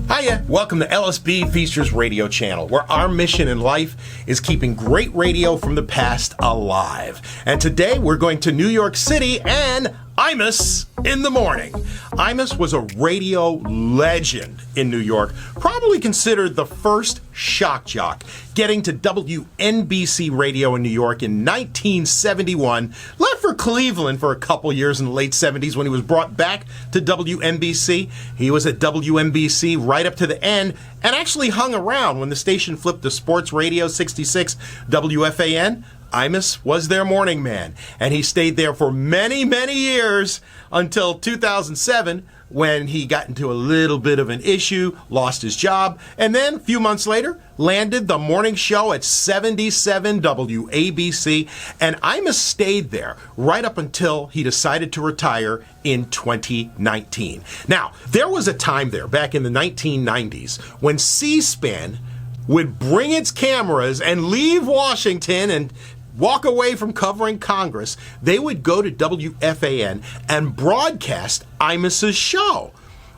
Hiya, welcome to LSB Feasters Radio Channel, where our mission in life is keeping great radio from the past alive. And today we're going to New York City and Imus in the morning. Imus was a radio legend in New York, probably considered the first shock jock, getting to WNBC radio in New York in 1971, left for Cleveland for a couple years in the late 70s when he was brought back to WNBC. He was at WNBC right up to the end and actually hung around when the station flipped to Sports Radio 66 WFAN. Imus was their morning man, and he stayed there for many, many years until 2007 when he got into a little bit of an issue, lost his job, and then a few months later landed the morning show at 77 WABC, and Imus stayed there right up until he decided to retire in 2019. Now, there was a time there back in the 1990s when C-SPAN would bring its cameras and leave Washington and walk away from covering Congress. They would go to WFAN and broadcast Imus's show.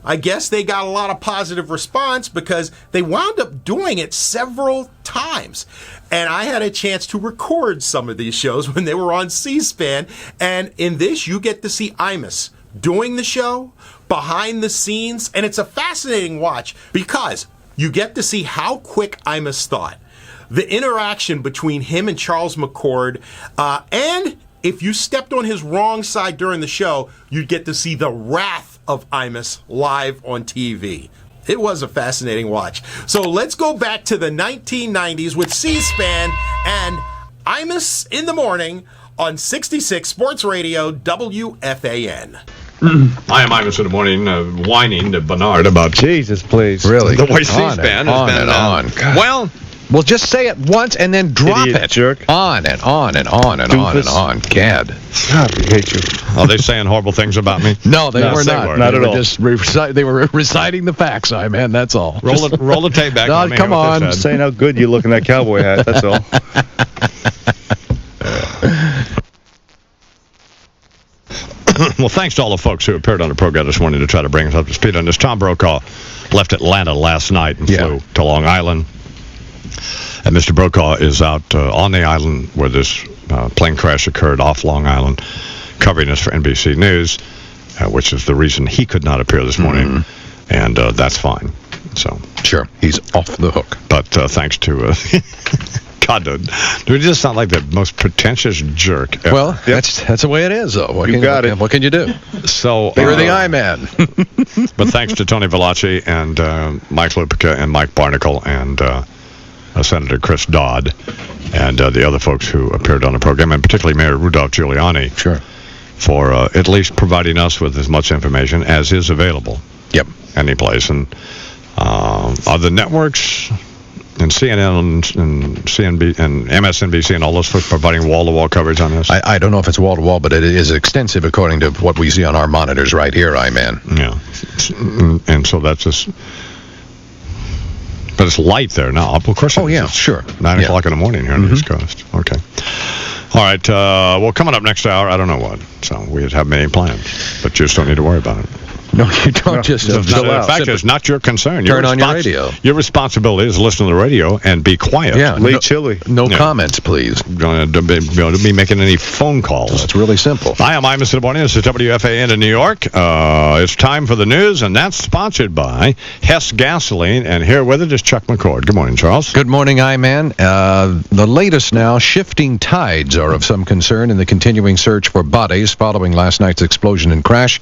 I guess they got a lot of positive response because they wound up doing it several times. And I had a chance to record some of these shows when they were on C-SPAN. And in this, you get to see Imus doing the show, behind the scenes. And it's a fascinating watch because you get to see how quick Imus thought. The interaction between him and Charles McCord, and if you stepped on his wrong side during the show, you'd get to see the wrath of Imus live on TV. It was a fascinating watch. So let's go back to the 1990s with C-SPAN and Imus in the morning on 66 Sports Radio WFAN. I am Imus in the morning, whining to Bernard about Jesus, please. Really? the way C-SPAN has been. Well, just say it once and then drop Idiot it. jerk. On and on and on and on and on. Gad. God, we hate you. Are they saying horrible things about me? No, they were they not. weren't. Not They at were all. just they were reciting the facts, man. That's all. Roll the tape back. No, on me, come hear what on. they said. Saying how good you look in that cowboy hat, that's all. Well, thanks to all the folks who appeared on the program this morning to try to bring us up to speed on this. Tom Brokaw left Atlanta last night and flew to Long Island. And Mr. Brokaw is out on the island where this plane crash occurred off Long Island, covering this for NBC News, which is the reason he could not appear this morning. And that's fine. So Sure, he's off the hook. But thanks to... God, dude, we just sound like the most pretentious jerk ever. Well, that's the way it is, though. What can you do? So You're the I-man. But thanks to Tony Velacci and Mike Lupica and Mike Barnacle and Senator Chris Dodd and the other folks who appeared on the program, and particularly Mayor Rudolph Giuliani, for at least providing us with as much information as is available. Yep. Any place. And other networks and CNN and CNB and MSNBC and all those folks providing wall-to-wall coverage on this. I don't know if it's wall-to-wall, but it is extensive according to what we see on our monitors right here, I-man. Yeah. And so that's just... But it's light there now. Of course. Oh, yeah, sure. 9 o'clock in the morning here on the East Coast. Okay. All right. Well, coming up next hour, I don't know what. So we have many plans. But you just don't need to worry about it. No, you don't just... In fact, it's not your concern. Turn on your radio. Your responsibility is to listen to the radio and be quiet. Yeah. Chili. No comments, please. Don't be making any phone calls. It's really simple. Hi, I'm Imus in the morning. This is WFAN in New York. It's time for the news, and that's sponsored by Hess Gasoline. And here with it is Chuck McCord. Good morning, Charles. Good morning, I-man. The latest now, shifting tides are of some concern in the continuing search for bodies following last night's explosion and crash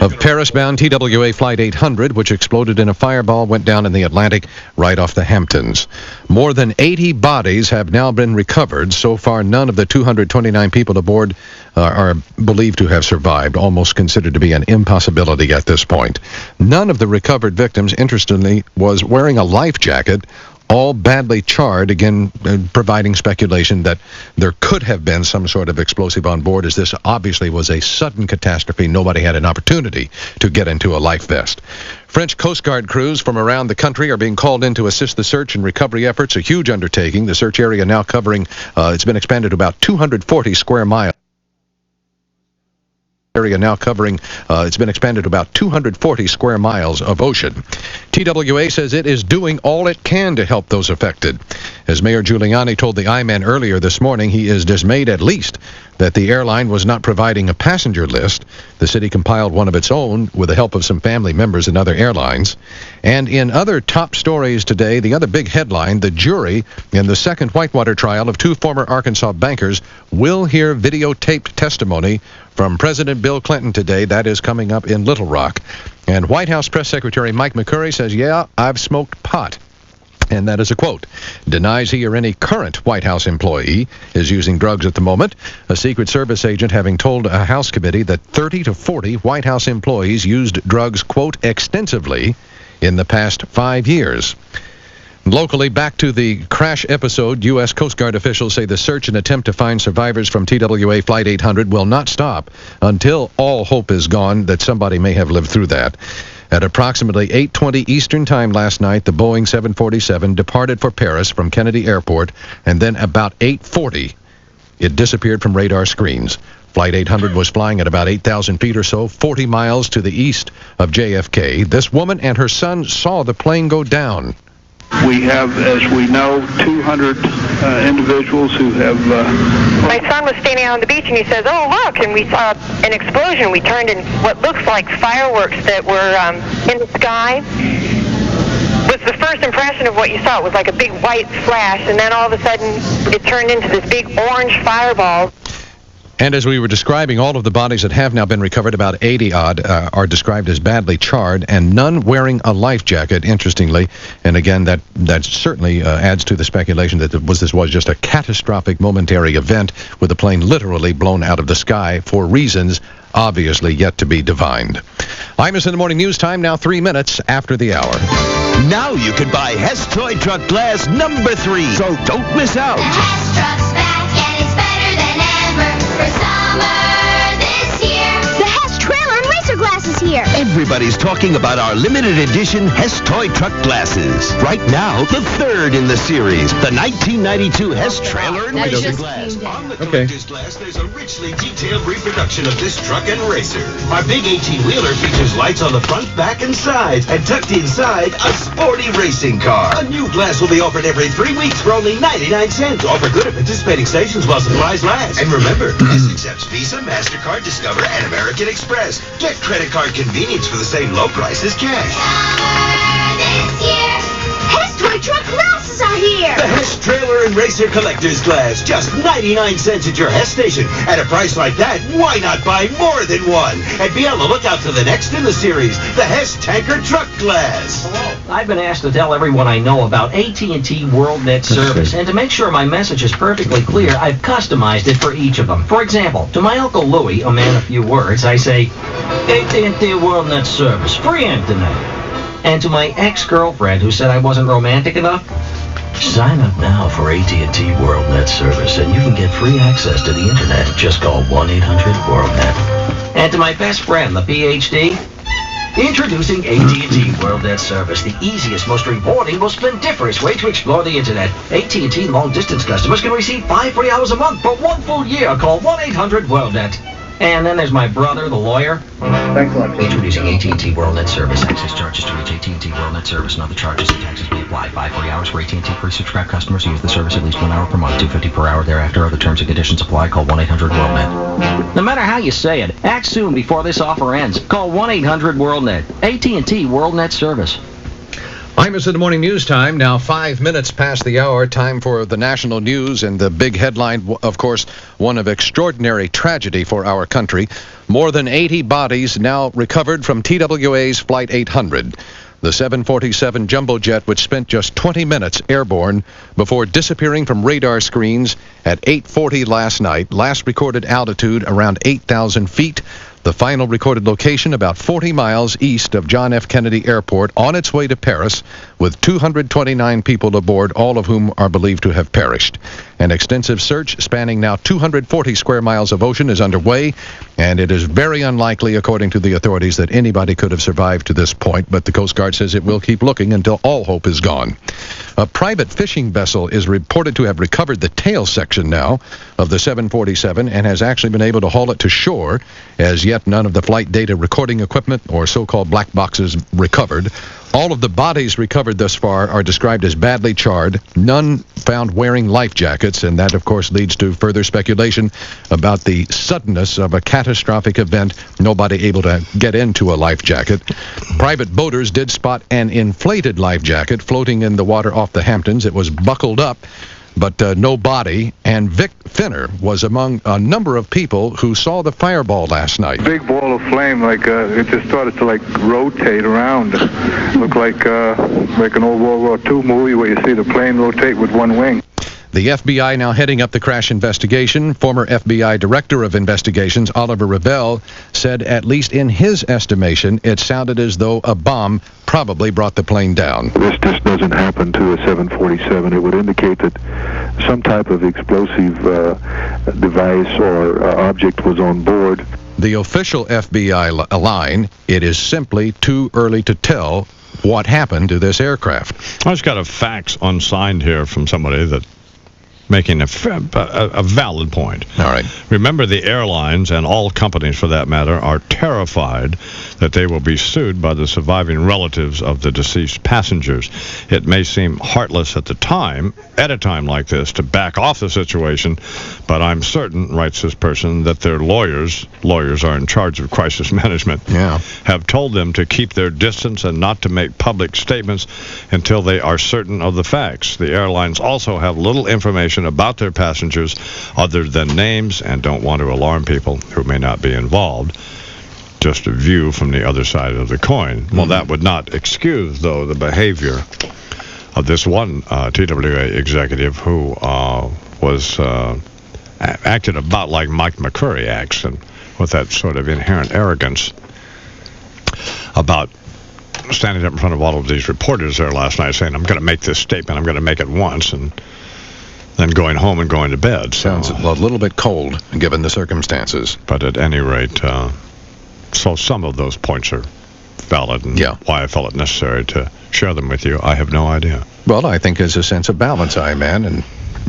of Paris-bound TWA Flight 800, which exploded in a fireball, went down in the Atlantic right off the Hamptons. More than 80 bodies have now been recovered. So far, none of the 229 people aboard are believed to have survived, almost considered to be an impossibility at this point. None of the recovered victims, interestingly, was wearing a life jacket, all badly charred, again providing speculation that there could have been some sort of explosive on board, as this obviously was a sudden catastrophe. Nobody had an opportunity to get into a life vest. French Coast Guard crews from around the country are being called in to assist the search and recovery efforts, a huge undertaking. The search area now covering, it's been expanded to about 240 square miles. area now covering, it's been expanded to about 240 square miles of ocean. TWA says it is doing all it can to help those affected. As Mayor Giuliani told the I-Man earlier this morning, he is dismayed at least that the airline was not providing a passenger list. The city compiled one of its own with the help of some family members and other airlines. And in other top stories today, the other big headline, the jury in the second Whitewater trial of two former Arkansas bankers will hear videotaped testimony from President Bill Clinton today. That is coming up in Little Rock. And White House Press Secretary Mike McCurry says, yeah, I've smoked pot. And that is a quote. Denies he or any current White House employee is using drugs at the moment. A Secret Service agent having told a House committee that 30 to 40 White House employees used drugs, quote, extensively in the past 5 years. Locally, back to the crash episode, U.S. Coast Guard officials say the search and attempt to find survivors from TWA Flight 800 will not stop until all hope is gone that somebody may have lived through that. At approximately 8:20 Eastern Time last night, the Boeing 747 departed for Paris from Kennedy Airport, and then about 8:40, it disappeared from radar screens. Flight 800 was flying at about 8,000 feet or so, 40 miles to the east of JFK. This woman and her son saw the plane go down. We have, as we know, 200 individuals who have... My son was standing out on the beach and he says, oh, look, and we saw an explosion. We turned in what looks like fireworks that were in the sky. Was the first impression of what you saw. It was like a big white flash, and then all of a sudden it turned into this big orange fireball. And as we were describing, all of the bodies that have now been recovered, about 80-odd, are described as badly charred, and none wearing a life jacket, interestingly. And again, that certainly adds to the speculation that this was just a catastrophic momentary event with the plane literally blown out of the sky for reasons obviously yet to be divined. Imus in the Morning News Time, now 3 minutes after the hour. Now you can buy Hess Toy Truck Glass number 3, so don't miss out. The Hess Truck's back, and it's better than ever for summer this year. The Hess Trailer and Racer Glass is here. Everybody's talking about our limited edition Hess Toy Truck Glasses. Right now, the third in the series, the 1992 Hess Trailer and Racer Glass. On the collector's glass, there's a richly detailed reproduction of this truck and racer. Our big 18-wheeler features lights on the front, back, and sides, and tucked inside, a sporty racing car. A new glass will be offered every 3 weeks for only 99 cents. Offer good at participating stations while supplies last. And remember, Hess accepts Visa, MasterCard, Discover, and American Express. Get credit card convenience for the same low price as cash. Summer this year. Hess Toy Truck Glasses are here. The Hess Trailer and Racer Collector's Glass, just 99 cents at your Hess station. At a price like that, why not buy more than one? And be on the lookout for the next in the series, the Hess Tanker Truck Glass. I've been asked to tell everyone I know about AT&T WorldNet service, and to make sure my message is perfectly clear, I've customized it for each of them. For example, to my Uncle Louie, a man of few words, I say, AT&T WorldNet service, free internet. And to my ex-girlfriend who said I wasn't romantic enough, sign up now for AT&T WorldNet service, and you can get free access to the internet. Just call 1-800-WorldNet. And to my best friend, the PhD, introducing AT&T WorldNet service, the easiest, most rewarding, most splendiferous way to explore the internet. AT&T long-distance customers can receive 5 free hours a month for 1 full year. Call 1-800-WorldNet. And then there's my brother, the lawyer. Thanks a lot. Introducing AT&T WorldNet service. Access charges to reach AT&T WorldNet service and other charges and taxes may apply. 5 free hours for AT&T pre-subscribed customers who use the service at least 1 hour per month. $2.50 per hour thereafter. Other terms and conditions apply. Call 1-800-WorldNet. No matter how you say it, act soon before this offer ends. Call 1-800-WorldNet. AT&T WorldNet service. Imus in the Morning News Time, now 5 minutes past the hour. Time for the national news, and the big headline, of course, one of extraordinary tragedy for our country. More than 80 bodies now recovered from TWA's Flight 800. The 747 jumbo jet, which spent just 20 minutes airborne before disappearing from radar screens at 8:40 last night. Last recorded altitude around 8,000 feet. The final recorded location about 40 miles east of John F. Kennedy Airport, on its way to Paris, with 229 people aboard, all of whom are believed to have perished. An extensive search spanning now 240 square miles of ocean is underway, and it is very unlikely, according to the authorities, that anybody could have survived to this point, but the Coast Guard says it will keep looking until all hope is gone. A private fishing vessel is reported to have recovered the tail section now of the 747 and has actually been able to haul it to shore. As yet, yet none of the flight data recording equipment or so-called black boxes recovered. All of the bodies recovered thus far are described as badly charred, none found wearing life jackets, and that, of course, leads to further speculation about the suddenness of a catastrophic event, nobody able to get into a life jacket. Private boaters did spot an inflated life jacket floating in the water off the Hamptons. It was buckled up, but no body, and Vic Finner was among a number of people who saw the fireball last night. Big ball of flame, like it just started to rotate around. Looked like an old World War II movie where you see the plane rotate with one wing. The FBI now heading up the crash investigation. Former FBI Director of Investigations, Oliver Rebell, said at least in his estimation, it sounded as though a bomb probably brought the plane down. This just doesn't happen to a 747. It would indicate that some type of explosive device or object was on board. The official FBI line, it is simply too early to tell what happened to this aircraft. I just got a fax unsigned here from somebody that making a valid point. All right. Remember, the airlines, and all companies for that matter, are terrified that they will be sued by the surviving relatives of the deceased passengers. It may seem heartless at a time like this, to back off the situation, but I'm certain, writes this person, that their lawyers are in charge of crisis management, have told them to keep their distance and not to make public statements until they are certain of the facts. The airlines also have little information about their passengers other than names and don't want to alarm people who may not be involved. Just a view from the other side of the coin. Well, that would not excuse, though, the behavior of this one TWA executive who was acted about like Mike McCurry acts, and with that sort of inherent arrogance about standing up in front of all of these reporters there last night saying, I'm going to make this statement, I'm going to make it once, and then going home and going to bed. Sounds a little bit cold, given the circumstances. But at any rate, so some of those points are valid, and why I felt it necessary to share them with you, I have no idea. Well, I think there's a sense of balance, man,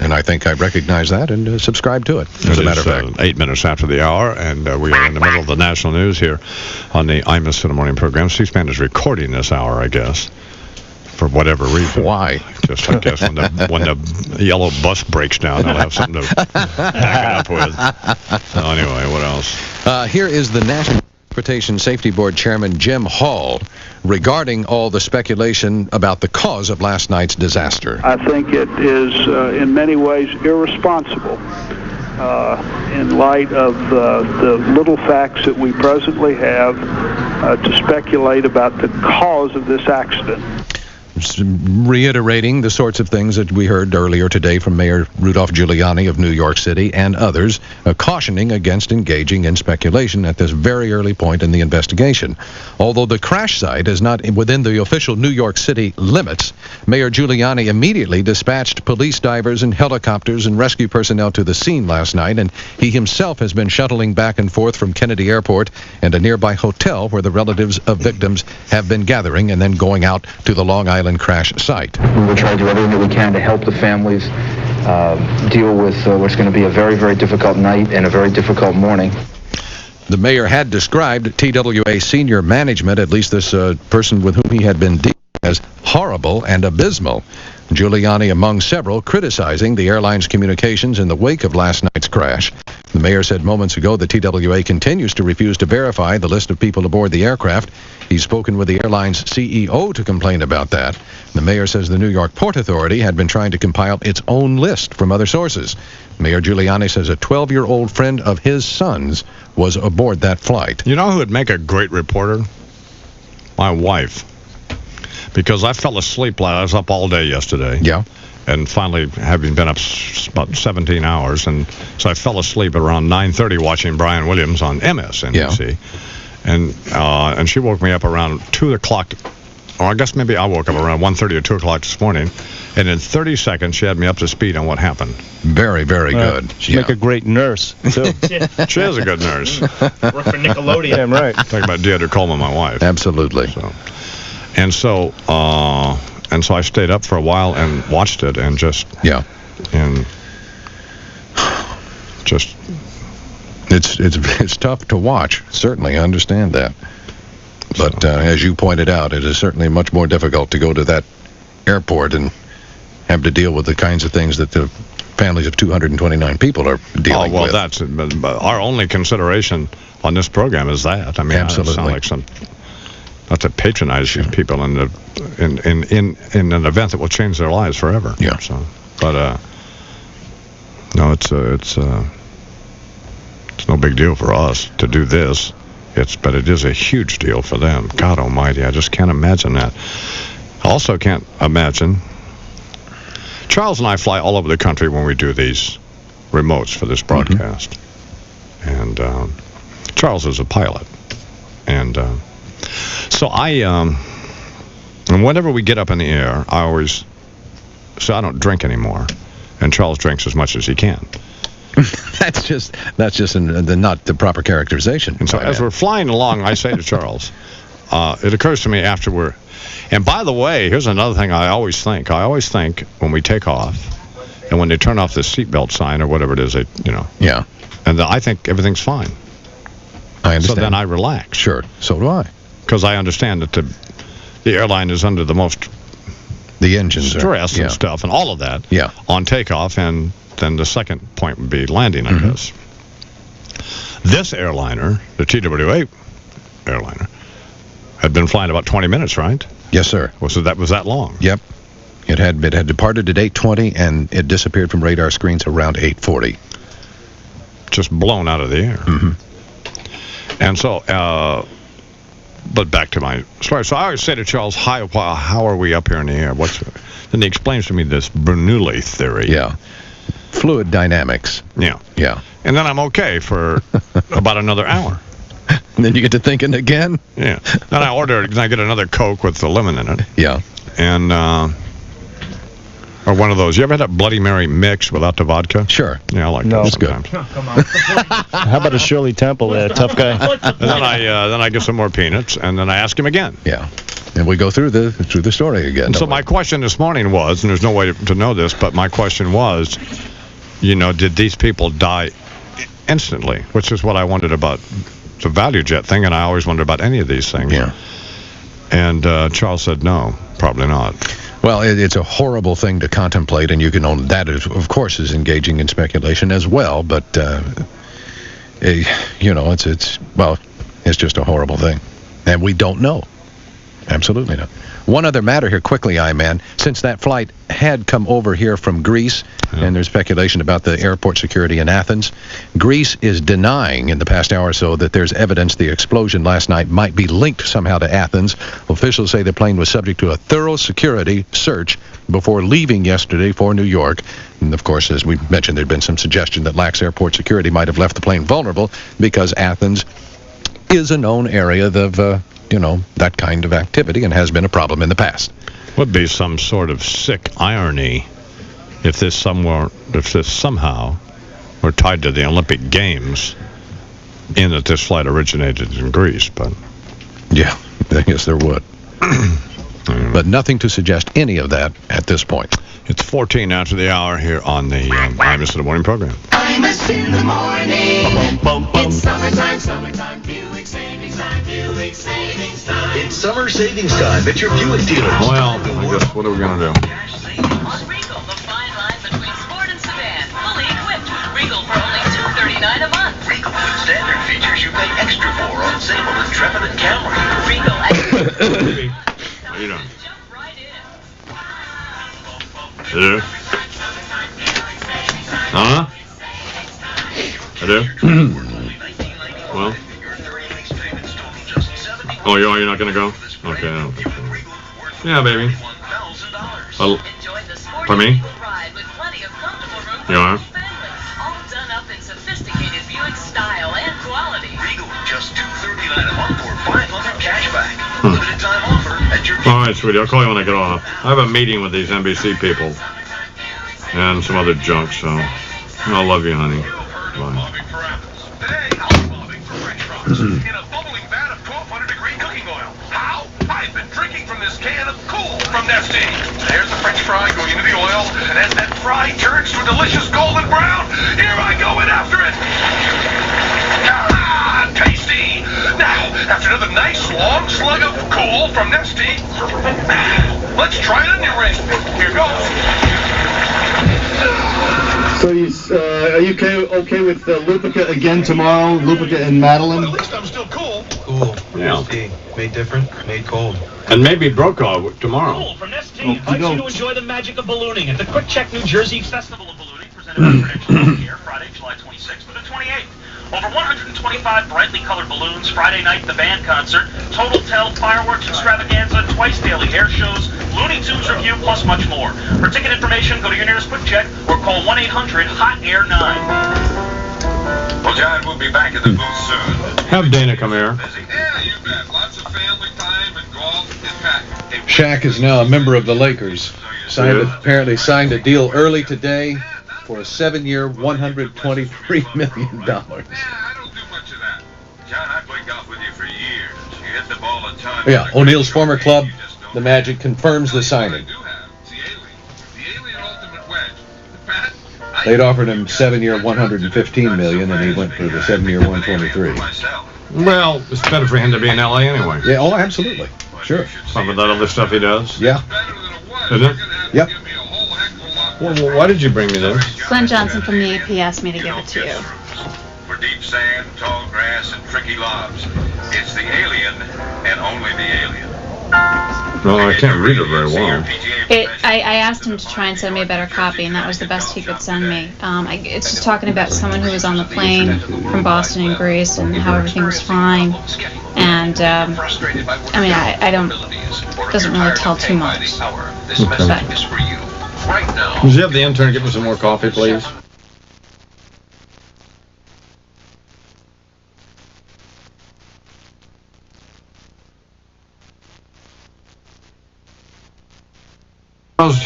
and I think I recognize that and subscribe to it, as a matter of fact. 8 minutes after the hour, and we are in the middle of the national news here on the Imus in the Morning program. C-SPAN is recording this hour, I guess, for whatever reason. Why? Just, I guess, when the yellow bus breaks down, they'll have something to back it up with. So anyway, what else? Here is the National Transportation Safety Board Chairman Jim Hall regarding all the speculation about the cause of last night's disaster. I think it is, in many ways, irresponsible in light of the little facts that we presently have to speculate about the cause of this accident. Reiterating the sorts of things that we heard earlier today from Mayor Rudolph Giuliani of New York City and others, cautioning against engaging in speculation at this very early point in the investigation. Although the crash site is not within the official New York City limits, Mayor Giuliani immediately dispatched police divers and helicopters and rescue personnel to the scene last night, and he himself has been shuttling back and forth from Kennedy Airport and a nearby hotel where the relatives of victims have been gathering, and then going out to the Long Island crash site. We will try to do everything that we can to help the families deal with what's going to be a very, very difficult night and a very difficult morning. The mayor had described TWA senior management, at least this person with whom he had been dealing, as horrible and abysmal. Giuliani among several criticizing the airline's communications in the wake of last night's crash. The mayor said moments ago the TWA continues to refuse to verify the list of people aboard the aircraft. He's spoken with the airline's CEO to complain about that. The mayor says the New York Port Authority had been trying to compile its own list from other sources. Mayor Giuliani says a 12-year-old friend of his son's was aboard that flight. You know who would make a great reporter? My wife. Because I fell asleep. I was up all day yesterday. Yeah. And finally, having been up about 17 hours, and so I fell asleep at around 9:30 watching Brian Williams on MSNBC. Yeah. And she woke me up around 2 o'clock, or I guess maybe I woke up around 1:30 or 2 o'clock this morning, and in 30 seconds she had me up to speed on what happened. Very, very good. She'd make a great nurse, too. She is a good nurse. Work for Nickelodeon. Damn right. Talking about Deirdre Coleman, my wife. Absolutely. And so I stayed up for a while and watched it, and just It's tough to watch. Certainly, I understand that. But as you pointed out, it is certainly much more difficult to go to that airport and have to deal with the kinds of things that the families of 229 people are dealing with. That's our only consideration on this program is that. I mean, absolutely. I sound like not to patronize these people in an event that will change their lives forever. Yeah. So, but no, it's no big deal for us to do this. But it is a huge deal for them. God Almighty, I just can't imagine that. I also can't imagine. Charles and I fly all over the country when we do these remotes for this broadcast. And Charles is a pilot. And so and whenever we get up in the air, I always say I don't drink anymore. And Charles drinks as much as he can. That's just not the proper characterization. And so as we're flying along, I say to Charles, it occurs to me after and by the way, here's another thing I always think when we take off and when they turn off the seatbelt sign or whatever it is, Yeah. And I think everything's fine. I understand. So then I relax. Sure. So do I. Because I understand that the airline is under the most engines stress and stuff and all of that on takeoff, and then the second point would be landing, I guess. This airliner, the TWA airliner, had been flying about 20 minutes, right? Yes, sir. Was that long? Yep. It had departed at 8:20, and it disappeared from radar screens around 8:40. Just blown out of the air. And so, but back to my story. So I always say to Charles, how are we up here in the air? Then he explains to me this Bernoulli theory. Yeah. Fluid dynamics. Yeah. Yeah. And then I'm okay for about another hour. And then you get to thinking again? Yeah. Then I get another Coke with the lemon in it. Yeah. And, or one of those. You ever had a Bloody Mary mix without the vodka? Sure. Yeah, I like No. that That's sometimes. good. Come on. How about a Shirley Temple there, tough guy? And then I get some more peanuts, and then I ask him again. Yeah. And we go through the story again. So my question this morning was, and there's no way to know this, but my question was, did these people die instantly? Which is what I wondered about the value jet thing, and I always wondered about any of these things. Yeah. And Charles said, no, probably not. Well, it's a horrible thing to contemplate, and you can own that, of course, is engaging in speculation as well, but, it's just a horrible thing. And we don't know. Absolutely not. One other matter here quickly, I-Man. Since that flight had come over here from Greece, and there's speculation about the airport security in Athens, Greece is denying in the past hour or so that there's evidence the explosion last night might be linked somehow to Athens. Officials say the plane was subject to a thorough security search before leaving yesterday for New York. And, of course, as we mentioned, there'd been some suggestion that lax airport security might have left the plane vulnerable because Athens is a known area of that kind of activity and has been a problem in the past. Would be some sort of sick irony if this somehow were tied to the Olympic Games, in that this flight originated in Greece. But yeah, I guess there would. But nothing to suggest any of that at this point. It's 14 after the hour here on the Imus in the Morning program. Imus in the morning. It's summertime, Buick savings time, Buick savings time. It's summer savings time at your Buick dealer. Well, I guess what are we going to do? On Regal, the fine line between sport and sedan. Fully equipped with Regal for only $239 a month. Regal with standard features you pay extra for on sale with Intrepid and Camry. Regal. How you doing? Jump right in. Hello? Huh? Hello? Well? Oh, you're not going to go? Okay, I don't think so. Yeah, baby. Enjoy the sporty For me? Regal ride with plenty of comfortable room for You are? the whole family. All done up in sophisticated Buick style and quality. Regal just $239 a month or $500 cash back. Limited time offer at your All right, sweetie. I'll call you when I get off. I have a meeting with these NBC people and some other junk, so I love you, honey. Bye. Today, I'm bobbing for French fries in a bubbling vat of 1200-degree cooking oil. How? I've been drinking from this can of cool from Nesty. There's the French fry going into the oil, and as that fry turns to a delicious golden brown, here I go in after it. Ah, tasty. Now, after another nice long slug of cool from Nesty, let's try an onion ring. Here goes. So are you okay with Lupica again tomorrow? Lupica and Madeline? At least I'm still cool. Cool. Yeah. Made different, made cold. And maybe Brokaw tomorrow. Cool from Nestea invites you to enjoy the magic of ballooning at the Quick Check New Jersey Festival of Ballooning, presented by Prediction Healthcare, Friday, July 26th through the 28th. Over 125 brightly colored balloons, Friday night, the band concert, Total Tell fireworks extravaganza, twice daily air shows, Looney Tunes review, plus much more. For ticket information, go to your nearest Quick Check or call 1-800-HOT-AIR-9. Well, John, we'll be back at the booth soon. Have Dana come here. Yeah, you bet. Lots of family time and golf and packing. Shaq is now a member of the Lakers. Apparently signed a deal early today for a 7-year, $123 million. Yeah, I don't do much of that. John, I played golf with you for years. You hit the ball a ton. Yeah, O'Neal's former club, the Magic, confirms the signing. The alien ultimate wedge. Pat, They'd offered him 7-year, $115 million, and he went for the 7-year, $123. Well, it's better for him to be in L.A. anyway. Yeah, oh, absolutely. Sure. Some of that other stuff he does. Yeah. Isn't it? Yep. Well, why did you bring me this? Glenn Johnson from the AP asked me to give it to you. For deep sand, tall grass, and tricky lobs, it's the alien and only the alien. Well, I can't read it very well. I asked him to try and send me a better copy, and that was the best he could send me. It's just talking about someone who was on the plane from Boston and Greece and how everything was fine. And, I don't, doesn't really tell too much. This message is for you right now. Does you have the intern get me some more coffee, please?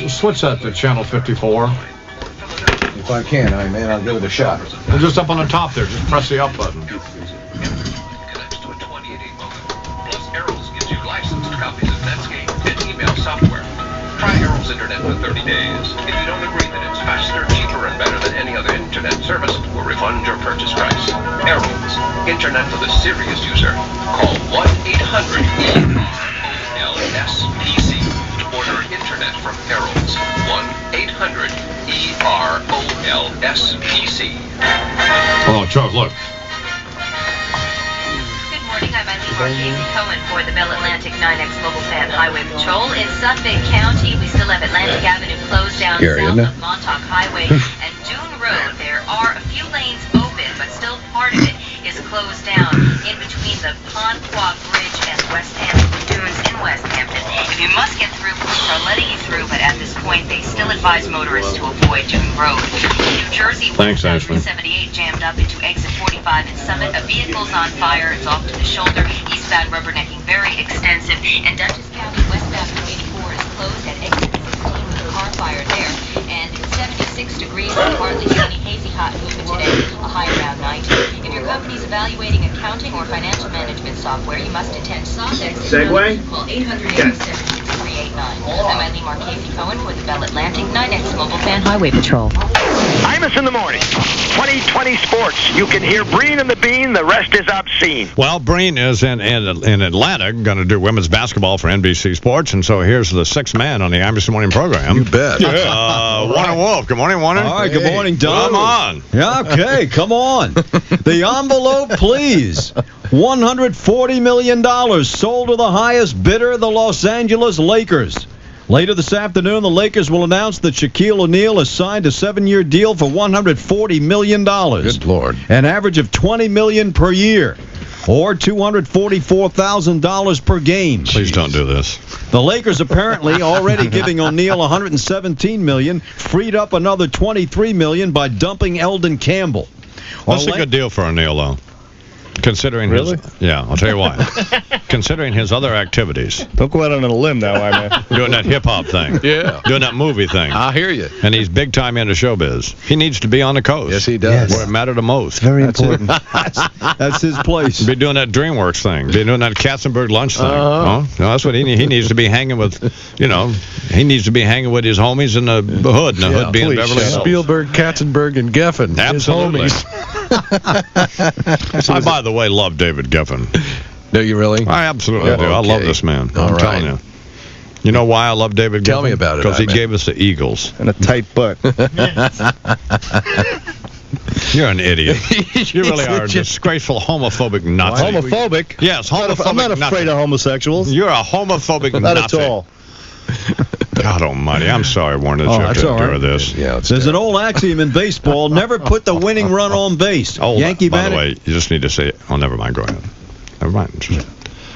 Switch that to channel 54. If I can, I'll give it a shot. Well, just up on the top there. Just press the up button. Connects to a 2080 modem. Plus, Arrows gives you licensed copies of Netscape and email software. Try Arrows Internet for 30 days. If you don't agree that it's faster, cheaper, and better than any other internet service, we'll refund your purchase price. Arrows, internet for the serious user. Call 1-800-LSPC to order internet from Arrows. 1-800-EROLSPC. Oh, Charles, look. Good morning, I'm Eileen Marchese Cohen for the Bell Atlantic 9X Mobile Fan Highway Patrol. In Suffolk County, we still have Atlantic Avenue closed down south of Montauk Highway and Dune Road. There are a few lanes open, but still part of it is closed down in between the Ponquaw Bridge and West Hampton Dunes in West Hampton. If you must get through, police are letting you through, but at this point, they still advise motorists to avoid Dune Road. In New Jersey, Thanks, Ashley. 378 jammed up into exit 45 in Summit. A vehicle's on fire. It's off to the shoulder. Eastbound rubbernecking very extensive. And Dutchess County westbound 284 is closed at exit 16 with a car fire there. And it's 76 degrees and partly sunny, hazy, hot movement today, a high around 90. If your company's evaluating accounting or financial management software, you must attend SoftX. Segway? Call 800-873-389. I'm Eileen Marchese Cohen for the Bell Atlantic 9X Mobile Fan Highway Patrol. Imus in the morning. 2020 sports. You can hear Breen and the Bean. The rest is obscene. Well, Breen is in Atlanta, going to do women's basketball for NBC Sports, and so here's the sixth man on the Imus Morning program. You bet. Warner Wolf. Good morning, Warner. All right, good morning, Don. Come on. Yeah, okay, come on. The envelope, please. $140 million sold to the highest bidder, the Los Angeles Lakers. Later this afternoon, the Lakers will announce that Shaquille O'Neal has signed a 7-year deal for $140 million. Good Lord. An average of $20 million per year, or $244,000 per game. Please don't do this. The Lakers apparently already giving O'Neal $117 million, freed up another $23 million by dumping Eldon Campbell. That's a good deal for O'Neal, though. Considering Really? Yeah, I'll tell you why. Considering his other activities. Don't go out on a limb now, man. Doing that hip-hop thing. Yeah. Doing that movie thing. I hear you. And he's big time into showbiz. He needs to be on the coast. Yes, he does. Where it mattered the most. Very important. That's his place. Be doing that DreamWorks thing. Be doing that Katzenberg lunch thing. Uh-huh. No, that's what he needs to be hanging with. He needs to be hanging with his homies in the hood. And the hood being Beverly Hills. Spielberg, Katzenberg, and Geffen. Absolutely. His homies. I, by the way, love David Geffen. Do you really? I absolutely do. I love this man. I'm telling you. You know why I love David Geffen? Tell me about it. Because he gave us the Eagles. And a tight butt. You're an idiot. You really are a disgraceful homophobic Nazi. Homophobic? Yes, homophobic. I'm not afraid of homosexuals. You're a homophobic Not Nazi. at all. God almighty. I'm sorry, Warner, that you have that's to all endure right. this. Yeah, There's an old axiom in baseball: never put the winning run on base. Oh, Yankee by the manager. way, you just need to say. Oh, never mind. Go ahead. Never mind.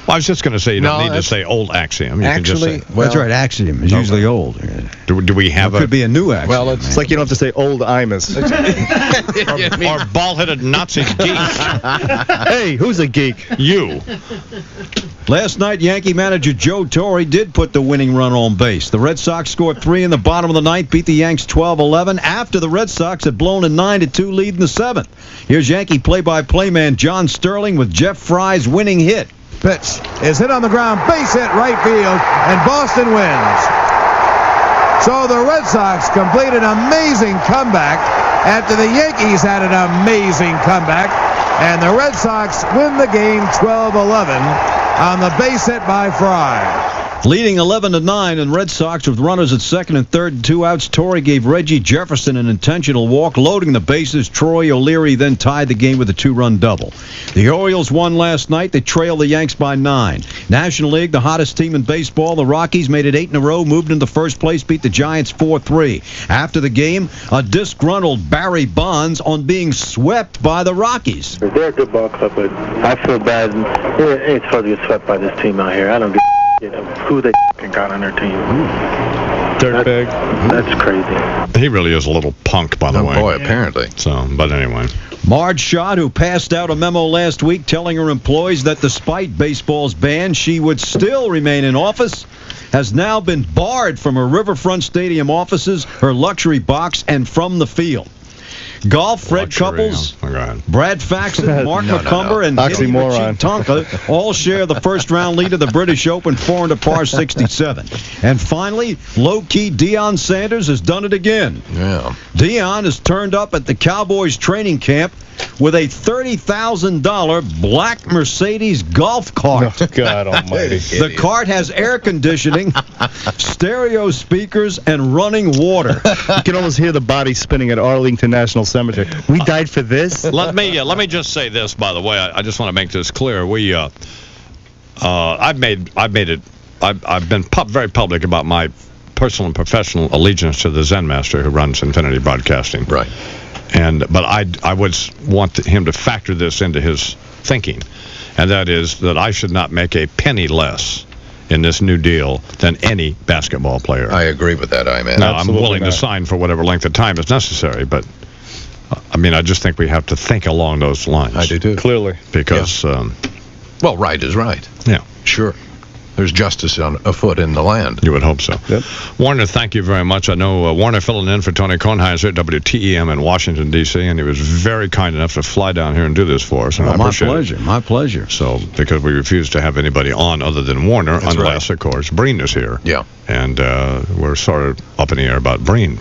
Well, I was just going to say you don't need to say old axiom. You can just say. That's right. Axiom is usually old. Do we have It could be a new axiom. Well, it's like you don't have to say old Imus. or bald-headed Nazi geek? Hey, who's a geek? You. Last night, Yankee manager Joe Torre did put the winning run on base. The Red Sox scored 3 in the bottom of the ninth, beat the Yanks 12-11 after the Red Sox had blown a 9-2 lead in the seventh. Here's Yankee play-by-play man John Sterling with Jeff Fry's winning hit. Pitch is hit on the ground, base hit right field, and Boston wins. So the Red Sox complete an amazing comeback after the Yankees had an amazing comeback, and the Red Sox win the game 12-11 on the base hit by Fry. Leading 11-9, and Red Sox with runners at second and third and 2 outs. Torrey gave Reggie Jefferson an intentional walk, loading the bases. Troy O'Leary then tied the game with a 2-run double. The Orioles won last night. They trailed the Yanks by 9. National League, the hottest team in baseball. The Rockies made it 8 in a row, moved into first place, beat the Giants 4-3. After the game, a disgruntled Barry Bonds on being swept by the Rockies. They're a good ball club, but I feel bad. It's hard to get swept by this team out here. I don't give who they got on their team. Dirtbag. That's crazy. He really is a little punk, by the way. Oh, boy, apparently. So, but anyway. Marge Schott, who passed out a memo last week telling her employees that despite baseball's ban, she would still remain in office, has now been barred from her Riverfront Stadium offices, her luxury box, and from the field. Golf, Fred Couples, Brad Faxon, Mark McCumber, and Hideki Tonka all share the first-round lead of the British Open 4 under par 67. And finally, low-key Deion Sanders has done it again. Yeah. Deion has turned up at the Cowboys training camp with a $30,000 black Mercedes golf cart. Oh, God almighty. The cart has air conditioning, stereo speakers, and running water. You can almost hear the body spinning at Arlington National Cemetery. We died for this? Let me just say this, by the way. I just want to make this clear. I've been very public about my personal and professional allegiance to the Zen Master who runs Infinity Broadcasting. Right. But I would want him to factor this into his thinking, and that is that I should not make a penny less in this new deal than any basketball player. I agree with that, man. Now, I'm willing to sign for whatever length of time is necessary, but I just think we have to think along those lines. I do too. Clearly. Because, well, right is right. Yeah. Sure. There's justice afoot in the land. You would hope so. Yep. Warner, thank you very much. I know Warner filling in for Tony Kornheiser at WTEM in Washington, D.C., and he was very kind enough to fly down here and do this for us. And I my appreciate pleasure. it. My pleasure. So, because we refuse to have anybody on other than Warner, unless, of course, Breen is here. Yeah. And we're sort of up in the air about Breen.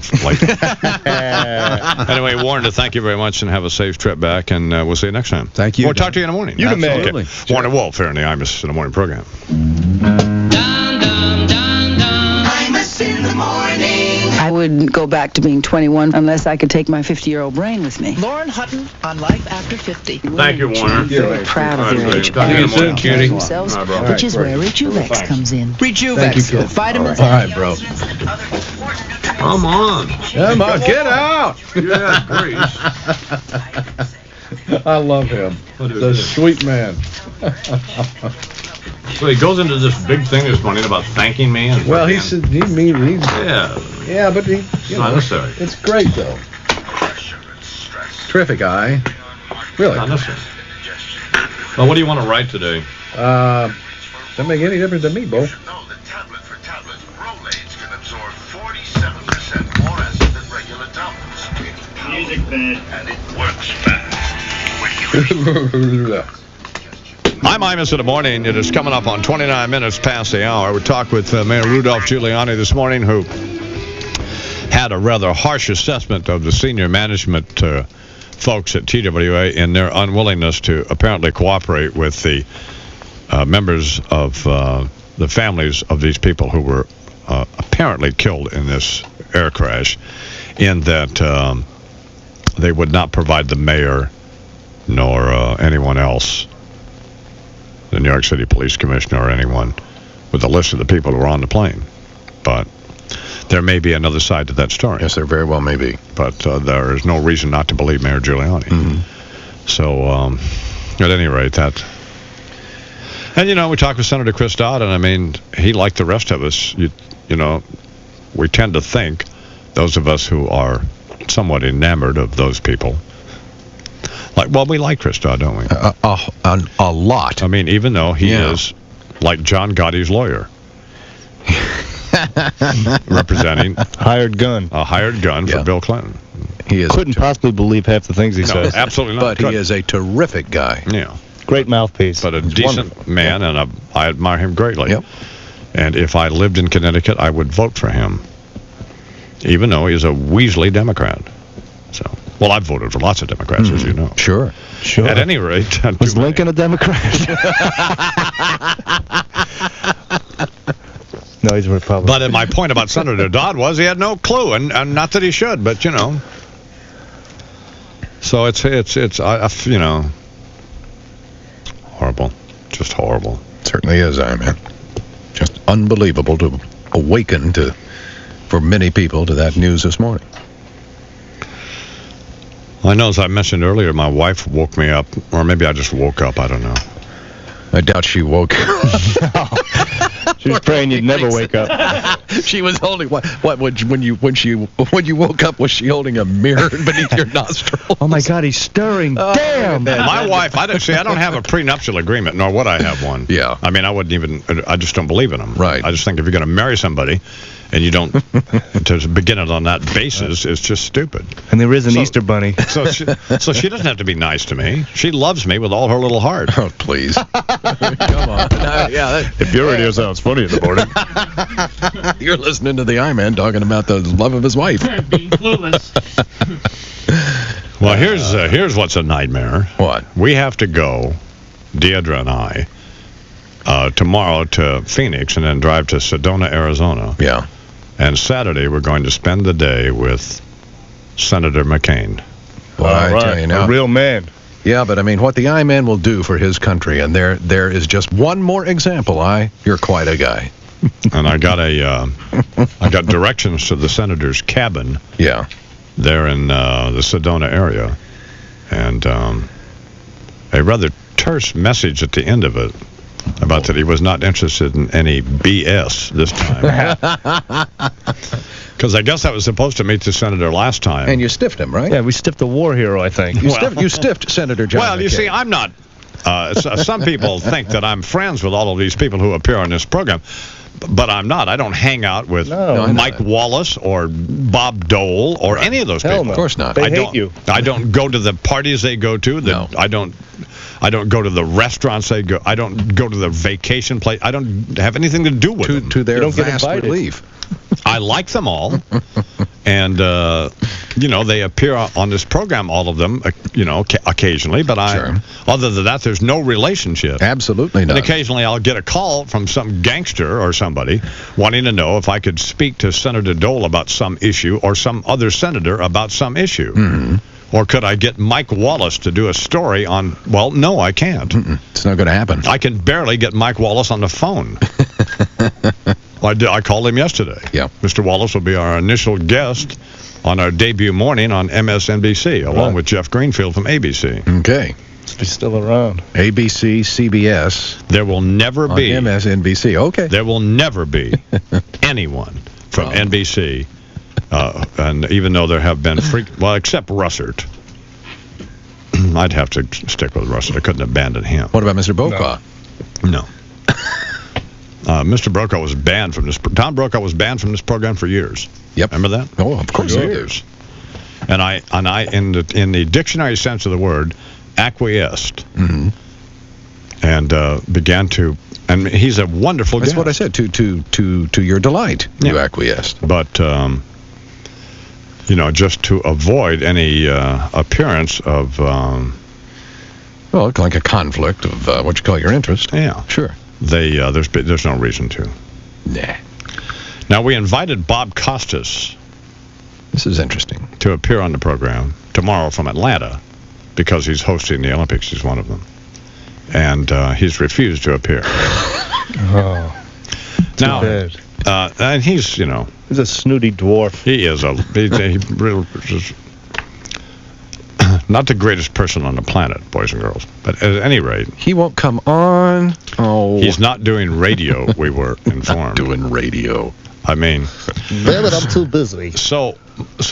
Anyway, Warner, thank you very much, and have a safe trip back, and we'll see you next time. Thank you. We'll talk to you in the morning. You can make it. Okay. Warner Wolf here in the Imus in the Morning program. I wouldn't go back to being 21 unless I could take my 50-year-old brain with me. Lauren Hutton on Life After 50. Thank you, Warner. Very proud of their age. Themselves, which is where Rejuvex comes in. Rejuvex, vitamins. All right, bro. Come on. Come on, get out. Yeah, Grace. I love him. The sweet man. So he goes into this big thing this morning about thanking me. And Well, he said he's yeah, but he, not necessary. It's great though. Terrific guy. Really. Not necessary. Well, what do you want to write today? Doesn't make any difference to me, Bo. No, the tablet for tablets, Rolaids can absorb 47% more acid than regular tablets. Music bed. And it works fast. I'm Imus in the morning. It is coming up on 29 minutes past the hour. We talked with Mayor Rudolph Giuliani this morning, who had a rather harsh assessment of the senior management folks at TWA in their unwillingness to apparently cooperate with the members of the families of these people who were apparently killed in this air crash, in that they would not provide the mayor nor anyone else, the New York City Police Commissioner or anyone, with a list of the people who were on the plane. But there may be another side to that story. Yes, there very well may be. But there is no reason not to believe Mayor Giuliani. Mm-hmm. So, at any rate, that... And, you know, we talked with Senator Chris Dodd, and, I mean, he, like the rest of us, you know, we tend to think, those of us who are somewhat enamored of those people, like, well, we like Chris Dodd, don't we? A lot. I mean, even though he is like John Gotti's lawyer. Representing a hired gun for Bill Clinton. He couldn't possibly believe half the things he says. Absolutely not. But he is a terrific guy. Yeah. Great mouthpiece. But a decent wonderful. man, and I admire him greatly. Yep. And if I lived in Connecticut, I would vote for him, even though he's a Weasley Democrat. So, well, I've voted for lots of Democrats, as you know. Sure. At any rate, was Lincoln a Democrat? No, he's a Republican. But my point about Senator Dodd was he had no clue, and not that he should, but, you know. So it's you know, horrible. Just horrible. Certainly is, man. Just unbelievable to awaken for many people to that news this morning. I know, as I mentioned earlier, my wife woke me up, or maybe I just woke up, I don't know. I doubt she woke. She was praying you'd never wake up. She was holding what when you woke up, was she holding a mirror beneath your nostril? Oh my God, he's stirring. Damn. My wife, I don't have a prenuptial agreement, nor would I have one. Yeah. I mean, I just don't believe in them. Right. I just think if you're going to marry somebody and you don't, to begin it on that basis, is just stupid. And there is an Easter bunny. So she doesn't have to be nice to me. She loves me with all her little heart. Oh, please. Come on. If your radio sounds funny in the morning. You're listening to the I-Man talking about the love of his wife. Being clueless. Well, here's what's a nightmare. What? We have to go, Deidre and I, tomorrow to Phoenix and then drive to Sedona, Arizona. Yeah. And Saturday we're going to spend the day with Senator McCain. Well, I tell you now, a real man. Yeah, but I mean, what the I-Man will do for his country, and there is just one more example. You're quite a guy. And I got directions to the senator's cabin. Yeah. There in the Sedona area, and a rather terse message at the end of it about that he was not interested in any BS this time. Because I guess I was supposed to meet the senator last time. And you stiffed him, right? Yeah, we stiffed a war hero, I think. You stiffed Senator John Well, you McCain. see, I'm not. Some people think that I'm friends with all of these people who appear on this program. But I'm not. I don't hang out with Mike Wallace or Bob Dole or any of those people. No. Of course not. They hate you. I don't go to the parties they go to. No. I don't go to the restaurants they go. I don't go to the vacation place. I don't have anything to do with them. To their don't get vast invited. relief. I like them all. And, they appear on this program, all of them, occasionally. But other than that, there's no relationship. Absolutely not. And occasionally I'll get a call from some gangster or somebody wanting to know if I could speak to Senator Dole about some issue or some other senator about some issue. Mm-hmm. Or could I get Mike Wallace to do a story on, well, no, I can't. It's not going to happen. I can barely get Mike Wallace on the phone. I called him yesterday. Yeah. Mr. Wallace will be our initial guest on our debut morning on MSNBC, along with Jeff Greenfield from ABC. Okay. He's still around. ABC, CBS. There will never be MSNBC. Okay. There will never be anyone from NBC, and even though there have been except Russert. I'd have to stick with Russell. I couldn't abandon him. What about Mr. Brokaw? No. Mr. Brokaw was banned from this. Tom Brokaw was banned from this program for years. Yep. Remember that? Oh, of course. Years. And I, in the dictionary sense of the word, acquiesced. Mm-hmm. And began to. And he's a wonderful guy. That's what I said. To your delight, you acquiesced. But just to avoid any appearance of. Well, like a conflict of what you call your interest. Yeah. Sure. There's no reason to. Nah. Now, we invited Bob Costas. This is interesting. To appear on the program tomorrow from Atlanta because he's hosting the Olympics. He's one of them. And he's refused to appear. Oh. Now, and he's, He's a snooty dwarf. He is he really is not the greatest person on the planet, boys and girls. But at any rate, he won't come on. Oh, he's not doing radio. We were informed. Not doing radio. I mean, damn it, I'm too busy. So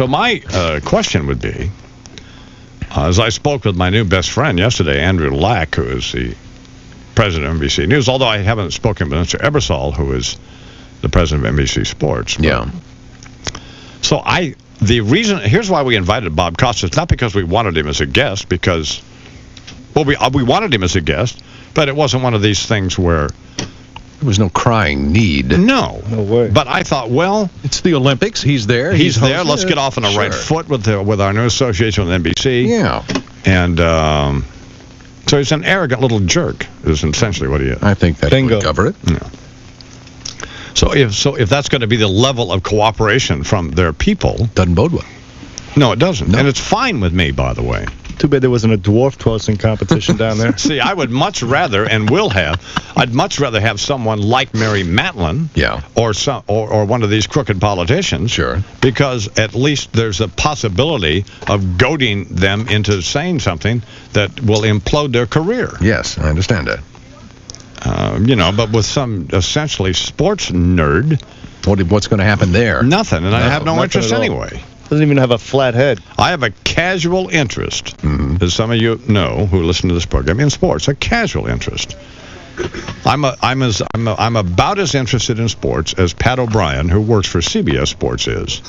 my question would be, as I spoke with my new best friend yesterday, Andrew Lack, who is the president of NBC News, although I haven't spoken with Mr. Ebersol, who is the president of NBC Sports. Yeah. So here's why we invited Bob Costas, not because we wanted him as a guest, because, well, we wanted him as a guest, but it wasn't one of these things where there was no crying need. No way. But I thought, well, it's the Olympics. He's there. He's there. Let's get off on the right foot with our new association with NBC. Yeah. And so he's an arrogant little jerk. Is essentially what he is. I think that would cover it. Yeah. So if that's going to be the level of cooperation from their people, doesn't bode well. No, it doesn't. No. And it's fine with me, by the way. Too bad there wasn't a dwarf tossing competition down there. See, I would much rather, and I'd much rather have someone like Mary Matlin, or one of these crooked politicians, sure, because at least there's a possibility of goading them into saying something that will implode their career. Yes, I understand that. But with some essentially sports nerd, what's going to happen there? Nothing, and I have no interest anyway. Doesn't even have a flat head. I have a casual interest, as some of you know who listen to this program, in sports. A casual interest. I'm about as interested in sports as Pat O'Brien, who works for CBS Sports, is.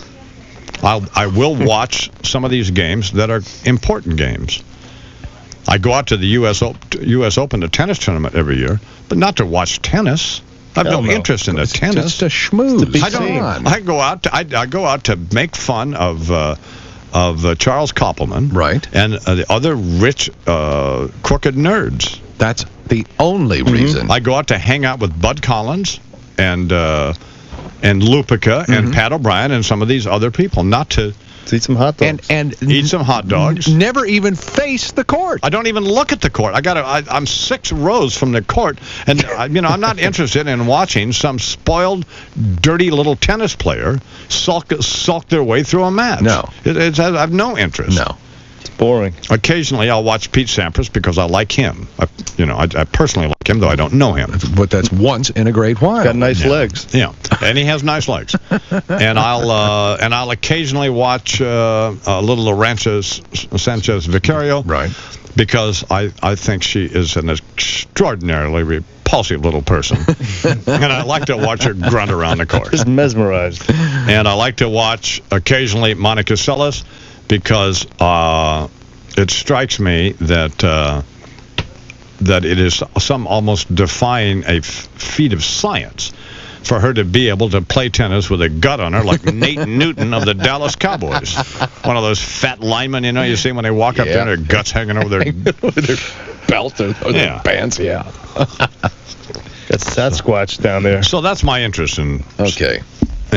I will watch some of these games that are important games. I go out to the U.S. Open, the tennis tournament every year, but not to watch tennis. I have no interest in the tennis. Just a schmooze. I go out to make fun of Charles Koppelman, right, and the other rich crooked nerds. That's the only reason. I go out to hang out with Bud Collins and Lupica and Pat O'Brien and some of these other people, not to eat some hot dogs. And eat some hot dogs. Never even face the court. I don't even look at the court. I'm 6 rows from the court, and I'm not interested in watching some spoiled, dirty little tennis player sulk their way through a match. No, I have no interest. No, it's boring. Occasionally, I'll watch Pete Sampras because I like him. I personally like him, though I don't know him. But that's once in a great while. He's got nice legs. Yeah, and he has nice legs. And I'll occasionally watch a little Sanchez Vicario, right? Because I think she is an extraordinarily repulsive little person, and I like to watch her grunt around the court. Just mesmerized. And I like to watch occasionally Monica Seles because it strikes me that it is some almost defying a feat of science for her to be able to play tennis with a gut on her like Nate Newton of the Dallas Cowboys. One of those fat linemen, you see when they walk up there and their guts hanging over their belt or their pants. Yeah. Got Sasquatch down there. So that's my interest in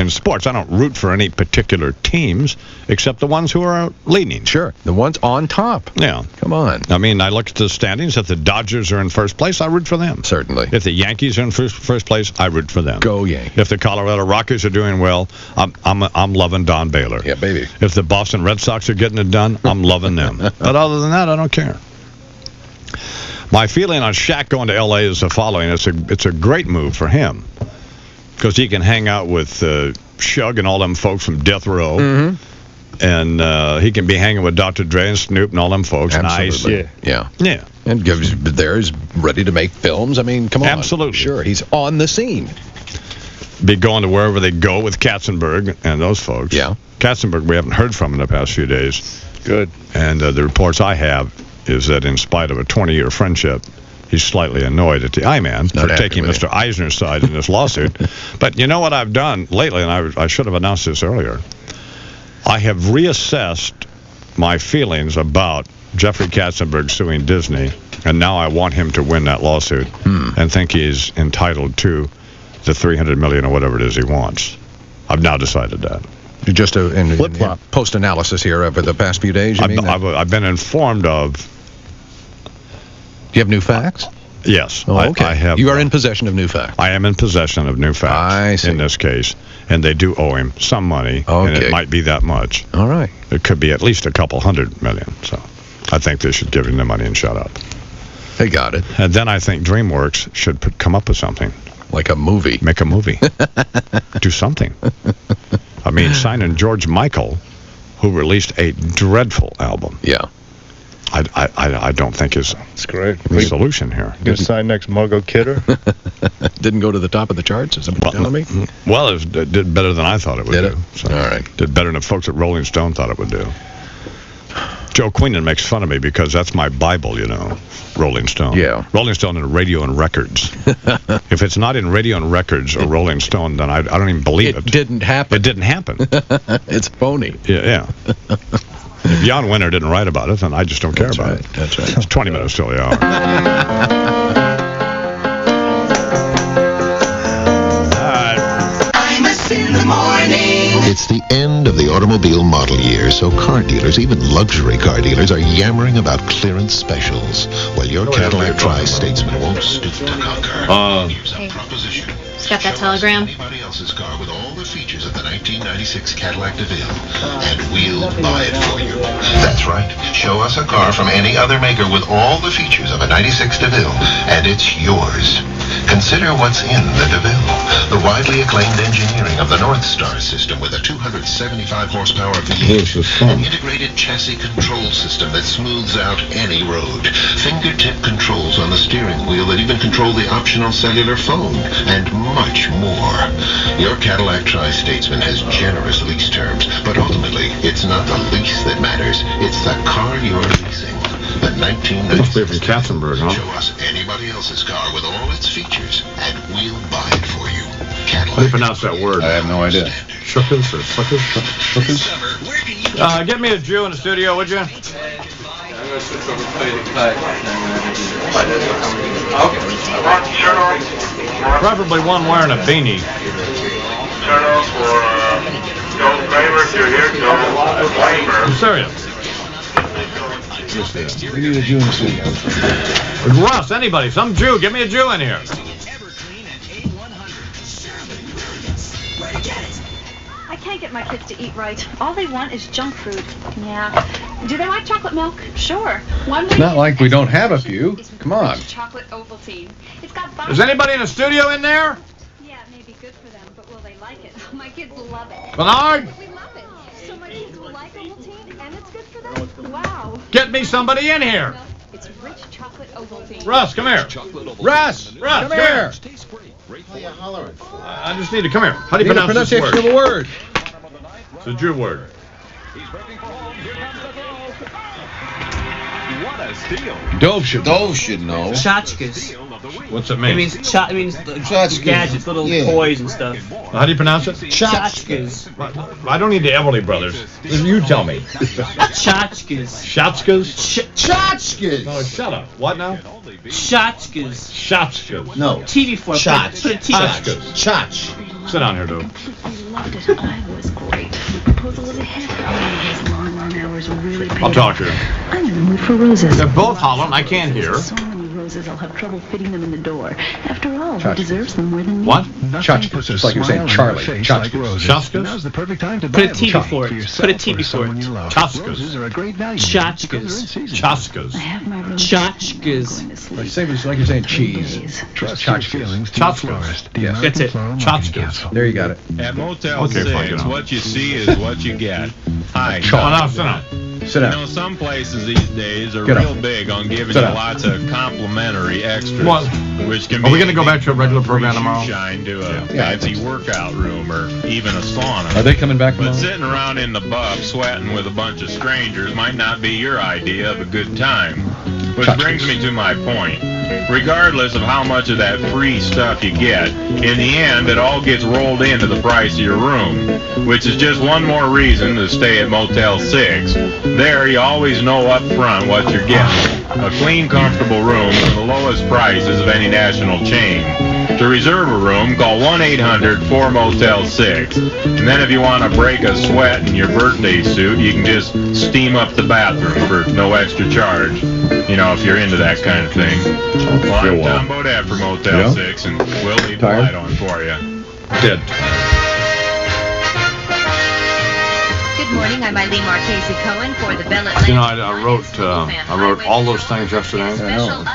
sports. I don't root for any particular teams except the ones who are leading. Sure, the ones on top. Yeah. Come on. I mean, I look at the standings. If the Dodgers are in first place, I root for them. Certainly. If the Yankees are in first place, I root for them. Go Yankees. If the Colorado Rockies are doing well, I'm loving Don Baylor. Yeah, baby. If the Boston Red Sox are getting it done, I'm loving them. But other than that, I don't care. My feeling on Shaq going to L.A. is the following. It's a great move for him because he can hang out with Shug and all them folks from Death Row. And he can be hanging with Dr. Dre and Snoop and all them folks. Absolutely. Nice. Yeah. And he's ready to make films. I mean, come on. Absolutely. Sure, he's on the scene. Be going to wherever they go with Katzenberg and those folks. Yeah. Katzenberg, we haven't heard from in the past few days. Good. And the reports I have is that in spite of a 20-year friendship, he's slightly annoyed at the I-Man for taking Mr. Eisner's side in this lawsuit. But you know what I've done lately, and I should have announced this earlier. I have reassessed my feelings about Jeffrey Katzenberg suing Disney, and now I want him to win that lawsuit and think he's entitled to the $300 million or whatever it is he wants. I've now decided that. Just in post-analysis here over the past few days, you mean? I've been informed of... Do you have new facts? Yes. Oh, okay. I have, you are in possession of new facts. I am in possession of new facts in this case, and they do owe him some money, and it might be that much. All right. It could be at least a couple $100 million, so I think they should give him the money and shut up. They got it. And then I think DreamWorks should come up with something. Like a movie. Make a movie. Do something. I mean, signing George Michael, who released a dreadful album. Yeah. I don't think is the solution here. Going to sign next Margot Kidder? Didn't go to the top of the charts, is that what you're telling me? Well, it did better than I thought it would do. So all right. Did better than folks at Rolling Stone thought it would do. Joe Queenan makes fun of me because that's my Bible, you know, Rolling Stone. Yeah. Rolling Stone and Radio and Records. If it's not in Radio and Records or Rolling Stone, then I don't even believe it. It didn't happen. It didn't happen. It's phony. Yeah. If Jan Winter didn't write about it, then I just don't care about it. That's right. It's 20 minutes till the hour. Imus in the morning. It's the end of the automobile model year, so car dealers, even luxury car dealers, are yammering about clearance specials. Well, your Cadillac Tri-Statesman won't stoop to conquer. Here's a proposition. Just got that telegram. Anybody else's car with all the features of the 1996 Cadillac DeVille, and we'll buy it for you. That's right. Show us a car from any other maker with all the features of a 96 DeVille, and it's yours. Consider what's in the DeVille. The widely acclaimed engineering of the North Star system with a 275 horsepower V8, an integrated chassis control system that smooths out any road, fingertip controls on the steering wheel that even control the optional cellular phone, and much more. Your Cadillac Tri-Statesman has generous lease terms, but ultimately, it's not the lease that matters. It's the car you're leasing. The 1996 Katzenberg, huh? Show us anybody else's car with all its features, and we'll buy it for you. How do you pronounce that word? I have no idea. Shookers or suckers? Get me a Jew in the studio, would you? Preferably one wearing a beanie. Turn off for Joe Kramer. If you're here, Joe Kramer. I'm serious. We need a Jew in the studio. Russ, anybody, some Jew. Get me a Jew in here. I can't get my kids to eat right. All they want is junk food. Yeah. Do they like chocolate milk? Sure. It's not like we don't have a few. Come on. Chocolate Ovaltine. It's got butter. Is anybody in the studio in there? Yeah, it may be good for them, but will they like it? My kids love it. Bernard? We love it. So my kids will like Ovaltine, and it's good for them? Wow. Get me somebody in here. It's rich chocolate Ovaltine. Russ, come here. Russ, come here. I just need to come here. How do you pronounce this word? Pronunciation of a word. It's a Jew word. Dove should know. Tchotchkes. What's it mean? It means gadgets, little toys and stuff. How do you pronounce it? Tchotchkes. I don't need the Everly Brothers. You tell me. Tchotchkes. Tchotchkes? Tchotchkes. No, shut up. What now? Tchotchkes. Tchotchkes. No. TV for Tchotch. Put a T. Tchotch. Sit down here, dude. Loved it. I was great. Proposal was ahead. His long hours really paid I'll talk to you. I'm in the mood for roses. They're both hollering. I can't hear. So many noses, I'll have trouble fitting them in the door. After all, who deserves them more than me? What? Tchotchkes. It's like you're saying Charlie. Tchotchkes. Tchotchkes? Now's the perfect time to Put a buy T them before it. Put a T before it. Tchotchkes. Roses are a great value. Tchotchkes. Tchotchkes. I have my room. Tchotchkes. Like you're saying cheese. Trust your feelings to Tchotchkes. the florist. The Yes. That's it. American Floral Marketing Tchotchkes. Council. There you got it. At Motel Okay, 6, fine, get on. what you see is what you get. Hi. Come on now, sit down. Sit You down. know, some places these days are Get real up. big on giving Sit you down. lots of complimentary extras, What? which can Are be we going to go back to a regular program free tomorrow? shine to a Yeah, I fancy think so. workout room or even a sauna. Are they coming back But tomorrow? sitting around in the buff sweating with a bunch of strangers might not be your idea of a good time. Which brings me to my point. Regardless of how much of that free stuff you get, in the end it all gets rolled into the price of your room, which is just one more reason to stay at Motel 6. There you always know up front what you're getting. A clean, comfortable room for the lowest prices of any national chain. To reserve a room, call 1-800-4-MOTEL-6. And then if you want to break a sweat in your birthday suit, you can just steam up the bathroom for no extra charge. You know, if you're into that kind of thing. Well, I'm Tom Bodette for Motel 6, and we'll leave the light on for you. Dead. Good morning, I'm Eileen Marchese Cohen for the Bell Atlantic. You know, I wrote all those things yesterday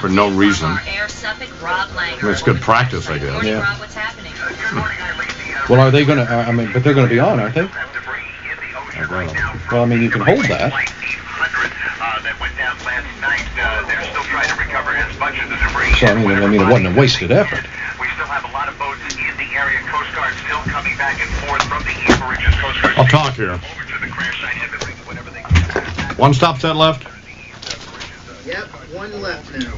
for no reason. I mean, it's good practice, I guess. Yeah. Well, are they going to? But they're going to be on, aren't they? Well, I mean, you can hold that. So, I mean, it wasn't a wasted effort. We still have a lot of boats in the area. Coast Guard still coming back and forth from the East Mauritius Coast Guard. I'll talk here. Over to the crash site. One stop set left. Yep, one left now.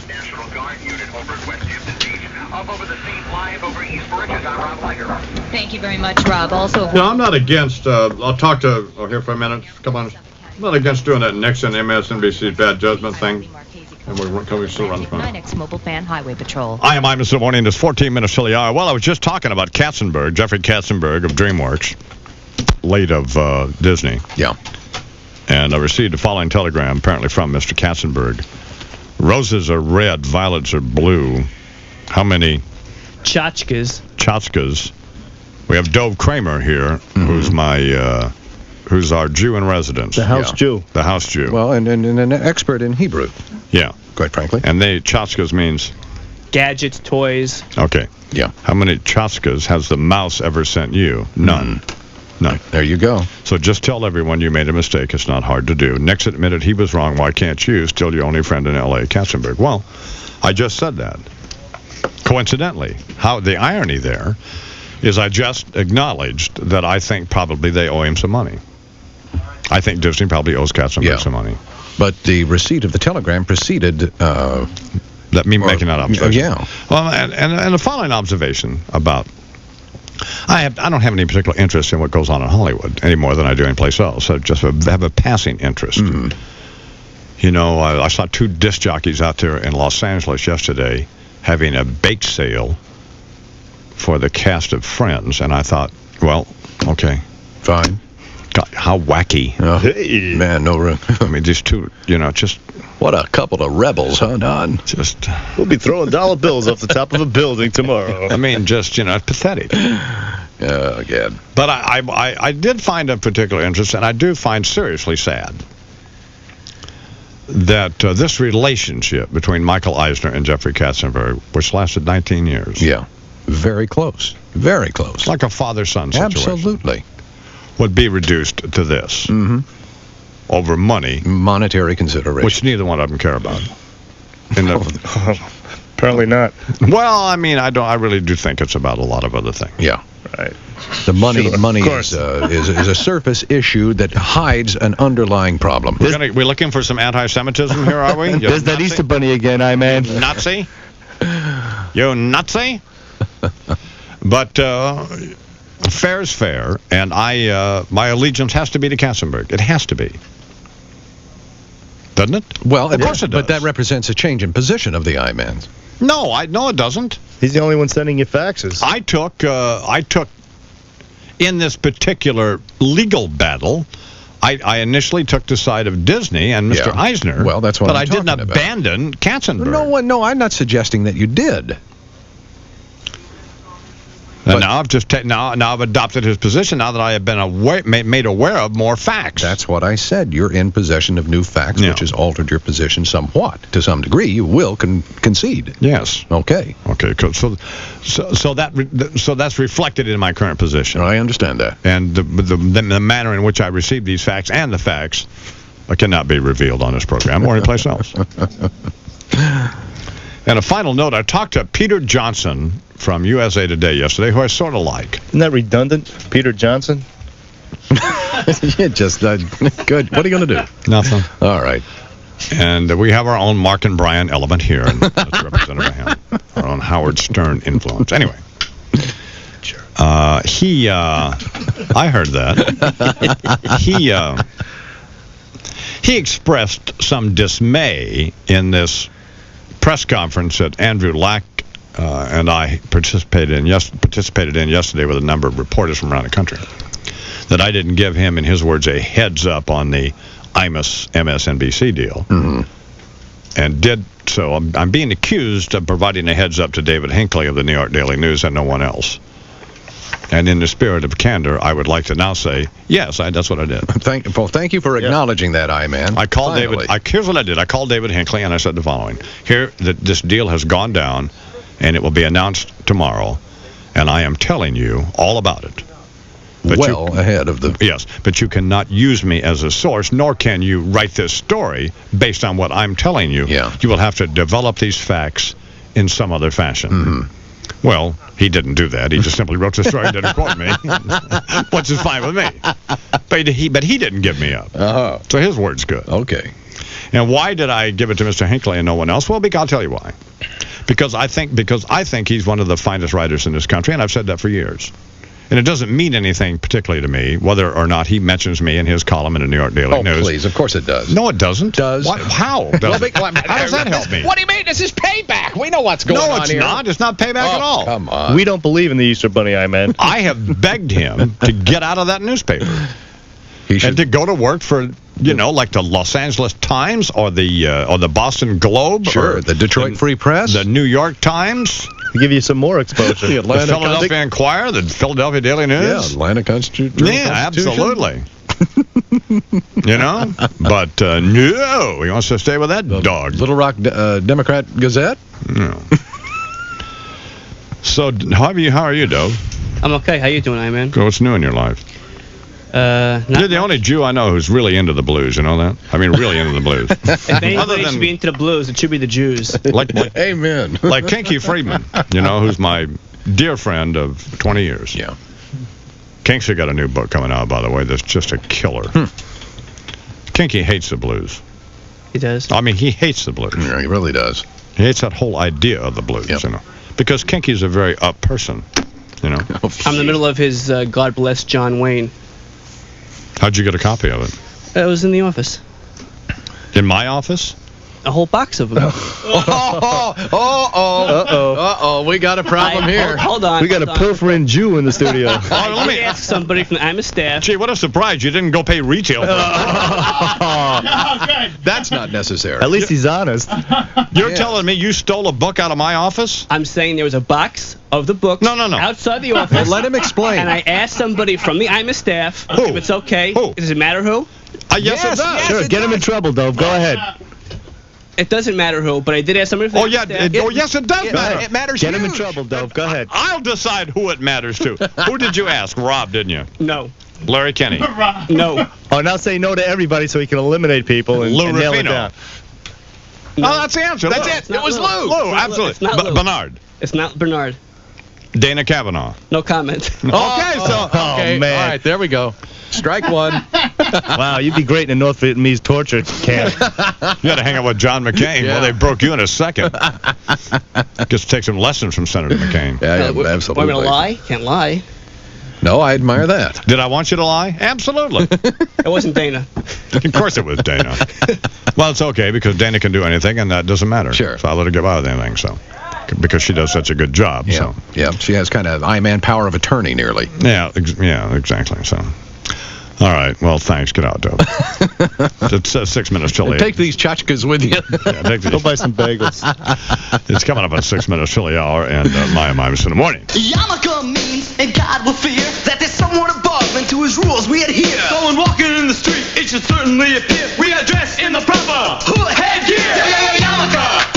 National Guard unit over at West Houston Beach. Up over the scene live over East Mauritius. I'm Rob Liger. Thank you very much, Rob. Also, No, I'm not against. I'll talk to here for a minute. Come on. I'm not against doing that Nixon MSNBC bad judgment thing. And we still run from it. 9X Mobile Fan Highway Patrol. I am Imus in the morning. It's 14 minutes till the hour. Well, I was just talking about Katzenberg, Jeffrey Katzenberg of DreamWorks, late of Disney. Yeah. And I received the following telegram, apparently from Mr. Katzenberg. Roses are red, violets are blue. How many tchotchkes? We have Dove Kramer here, who's our Jew in residence. The house Jew. The house Jew. Well, and an expert in Hebrew. Yeah. Quite frankly. And tchotchkes means? Gadgets, toys. Okay. Yeah. How many tchotchkes has the mouse ever sent you? None. None. There you go. So just tell everyone you made a mistake. It's not hard to do. Nixon admitted he was wrong. Why can't you? Still your only friend in L.A., Katzenberg. Well, I just said that. Coincidentally, how the irony there is I just acknowledged that I think probably they owe him some money. I think Disney probably owes Katzenberg some money. But the receipt of the telegram preceded... that me making that observation. Yeah. Well, and the following observation about... I don't have any particular interest in what goes on in Hollywood any more than I do any place else. I just have a passing interest. Mm-hmm. You know, I saw two disc jockeys out there in Los Angeles yesterday having a bake sale for the cast of Friends, and I thought, well, okay. Fine. God, how wacky. Hey. Man, no room. I mean, these two, just... What a couple of rebels, huh, Don? Just... We'll be throwing dollar bills off the top of a building tomorrow. I mean, just, pathetic. Again. But I did find a particular interest, and I do find seriously sad that this relationship between Michael Eisner and Jeffrey Katzenberg, which lasted 19 years. Yeah. Very close. Very close. Like a father-son situation. Absolutely. Would be reduced to this. Mm-hmm. Over money. Monetary consideration. Which neither one of them care about. Apparently not. Well, I mean, I really do think it's about a lot of other things. Yeah. Right. The money is a surface issue that hides an underlying problem. We're looking for some anti-Semitism here, are we? There's that Easter Bunny again, man. Nazi? You Nazi? But fair is fair, and my allegiance has to be to Katzenberg. It has to be. Doesn't it? Well, of course it does. But that represents a change in position of the I-man. No, it doesn't. He's the only one sending you faxes. I took in this particular legal battle, I initially took the side of Disney and Mr. Eisner. Well, that's what but I'm I didn't talking about. abandon Katzenberg. No, I'm not suggesting that you did. And now I've adopted his position. Now that I have been made aware of more facts. That's what I said. You're in possession of new facts, which has altered your position somewhat. To some degree, you will concede. Yes. Okay. Okay. So that's reflected in my current position. I understand that. And the manner in which I received these facts and the facts cannot be revealed on this program or anyplace else. And a final note, I talked to Peter Johnson from USA Today yesterday, who I sort of like. Isn't that redundant? Peter Johnson? Just good. What are you going to do? Nothing. All right. And we have our own Mark and Brian element here, and that's represented by him. Our own Howard Stern influence. Anyway. I heard that. He expressed some dismay in this press conference that Andrew Lack and I participated in yesterday with a number of reporters from around the country, that I didn't give him, in his words, a heads up on the Imus MSNBC deal, and did so. I'm being accused of providing a heads up to David Hinckley of the New York Daily News and no one else. And in the spirit of candor, I would like to now say, yes, that's what I did. Thank you for acknowledging that, I-Man. I called David. Here's what I did. I called David Hinckley, and I said the following. This deal has gone down, and it will be announced tomorrow, and I am telling you all about it. But ahead of the... Yes, but you cannot use me as a source, nor can you write this story based on what I'm telling you. Yeah. You will have to develop these facts in some other fashion. Mm-hmm. Well, he didn't do that. He just simply wrote the story and didn't quote me, which is fine with me. But he didn't give me up. Uh-huh. So his word's good. Okay. And why did I give it to Mr. Hinckley and no one else? Well, I'll tell you why. Because I think he's one of the finest writers in this country, and I've said that for years. And it doesn't mean anything particularly to me whether or not he mentions me in his column in the New York Daily News. Oh, please. Of course it does. No, it doesn't. Does. Why, how? How does that help me? What do you mean? This is payback. We know what's going on here. No, it's not. It's not payback at all. Come on. We don't believe in the Easter Bunny, I-Man. I have begged him to get out of that newspaper. And to go to work for, like the Los Angeles Times or the Boston Globe. Sure, or the Detroit Free Press. The New York Times. To give you some more exposure. The Philadelphia Inquirer, the Philadelphia Daily News. Yeah, Atlanta Constitution. Yeah, absolutely. But no, he wants to stay with that dog. Little Rock Democrat Gazette? No. So, how are you, Dove? I'm okay. How you doing, I-Man? What's new in your life? You're the only Jew I know who's really into the blues, you know that? I mean, really into the blues. If anybody should be into the blues, it should be the Jews. Amen. Like Kinky Friedman, who's my dear friend of 20 years. Yeah. Kinky got a new book coming out, by the way, that's just a killer. Kinky hates the blues. He does? I mean, he hates the blues. Yeah, he really does. He hates that whole idea of the blues, because Kinky's a very up person, I'm in the middle of his God Bless John Wayne. How'd you get a copy of it? It was in the office. In my office? A whole box of them. We got a problem here. Hold on. We got a pilfering Jew in the studio. Let me ask somebody from the Imus staff. Gee, what a surprise. You didn't go pay retail for it. That's not necessary. At least he's honest. You're telling me you stole a book out of my office? I'm saying there was a box of the books outside the office. Let him explain. And I asked somebody from the Imus staff if it's okay. Does it matter who? Yes, it does. Sure, get him in trouble, Dove. Go ahead. It doesn't matter who, but I did ask somebody from the staff. Yes, it does matter. It matters. Get him in trouble, Dove. Go ahead. I'll decide who it matters to. Who did you ask? Rob, didn't you? No. Larry Kenny? No. Oh, now say no to everybody so he can eliminate people and nail it down. No. Oh, that's the answer. That's it. It was Lou. Lou, absolutely. It's not Lou. Bernard. It's not Bernard. Dana Kavanaugh. No comment. Okay, okay, man. All right, there we go. Strike one. Wow, you'd be great in a North Vietnamese torture camp. You had to hang out with John McCain. Yeah. Well, they broke you in a second. Just take some lessons from Senator McCain. Yeah, absolutely. Want me to lie? Can't lie. No, I admire that. Did I want you to lie? Absolutely. It wasn't Dana. Of course it was Dana. Well, it's okay because Dana can do anything, and that doesn't matter. Sure. So I let her get by with anything. So, because she does such a good job. Yeah. So. Yeah. She has kind of I-Man power of attorney, nearly. Yeah. Exactly. So. All right. Well, thanks. Get out, Dove. It's 6 minutes till 8. Take these tchotchkes with you. Yeah, take these. Go buy some bagels. It's coming up at 6 minutes till the hour, and my Imus in the morning. Yarmulke means, and God will fear, that there's someone above, and to his rules we adhere. Someone walking in the street, it should certainly appear we are dressed in the proper headgear. Yarmulke.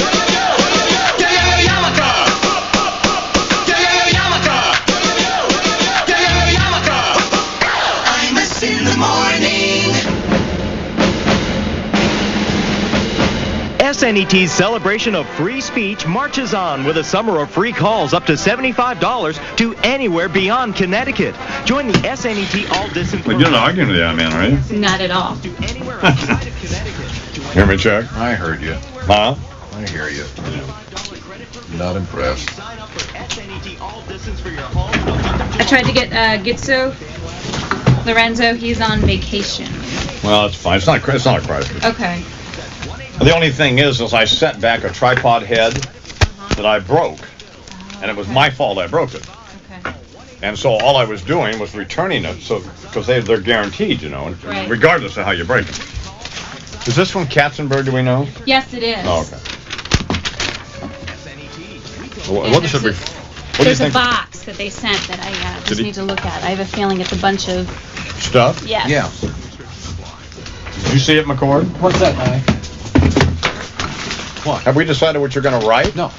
In the morning. SNET's celebration of free speech marches on with a summer of free calls up to $75 to anywhere beyond Connecticut. Join the SNET All Disinformation. You're not arguing with that man, are you? Not at all. Hear me, Chuck? I heard you. Huh? I hear you. Not impressed. I tried to get Gitzo Lorenzo. He's on vacation. Well, it's fine. It's not a crisis. Okay. The only thing is I sent back a tripod head that I broke, and it was my fault I broke it. Okay. And so all I was doing was returning it, because they're guaranteed, Right. regardless of how you break it. Is this from Katzenberg? Do we know? Yes, it is. Oh, okay. What is it? What do you There's a think? box that they sent that I just need to look at. I have a feeling it's a bunch of Stuff? Yes. Yeah. Did you see it, McCord? What's that, Guy? What? Have we decided what you're going to write? No.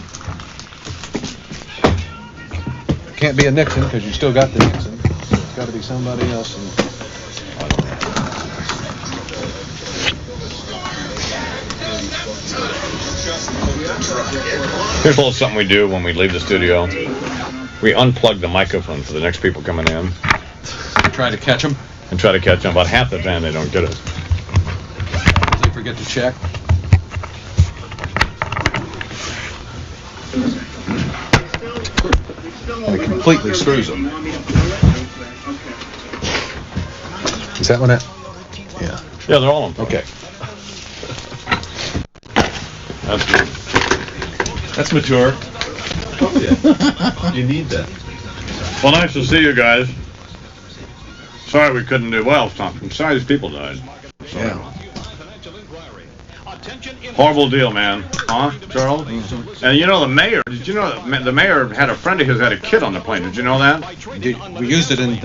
Can't be a Nixon because you still got the Nixon. It's got to be somebody else. Here's a little something we do when we leave the studio. We unplug the microphone for the next people coming in. Try to catch them? And try to catch them. About half the time they don't get it. They forget to check. And it completely screws them. Is that one at? Yeah. Yeah, they're all on. Okay. That's good. That's mature. Oh, yeah. You need that. Well, nice to see you guys. Sorry we couldn't do well. I'm sorry these people died. Yeah. Horrible deal, man. Huh, Charles? Mm-hmm. And the mayor, did you know the mayor had a friend of his had a kid on the plane? Did you know that? We used it in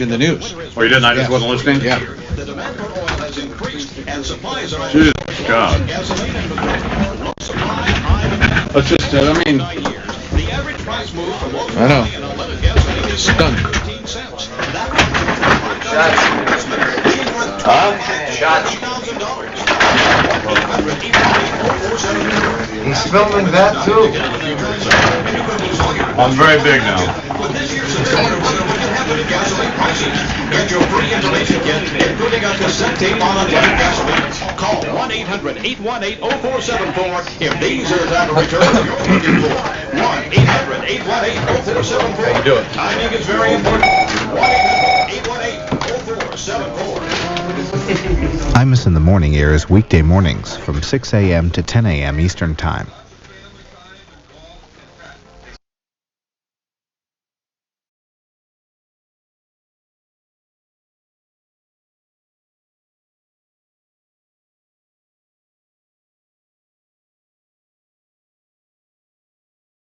the news. Oh, you didn't? I just wasn't listening? Yeah. Jesus God. Let's just, I know. Stunk. Huh? He's filming that too. I'm very big now. Get your free installation kit, including a cassette tape on a tank gasoline. Call 1-800-818-0474 if diesels have a return you're looking for. 1-800-818-0474. Do it. Timing is very important. 1-800-818-0474. Imus in the Morning airs weekday mornings from 6 a.m. to 10 a.m. Eastern Time.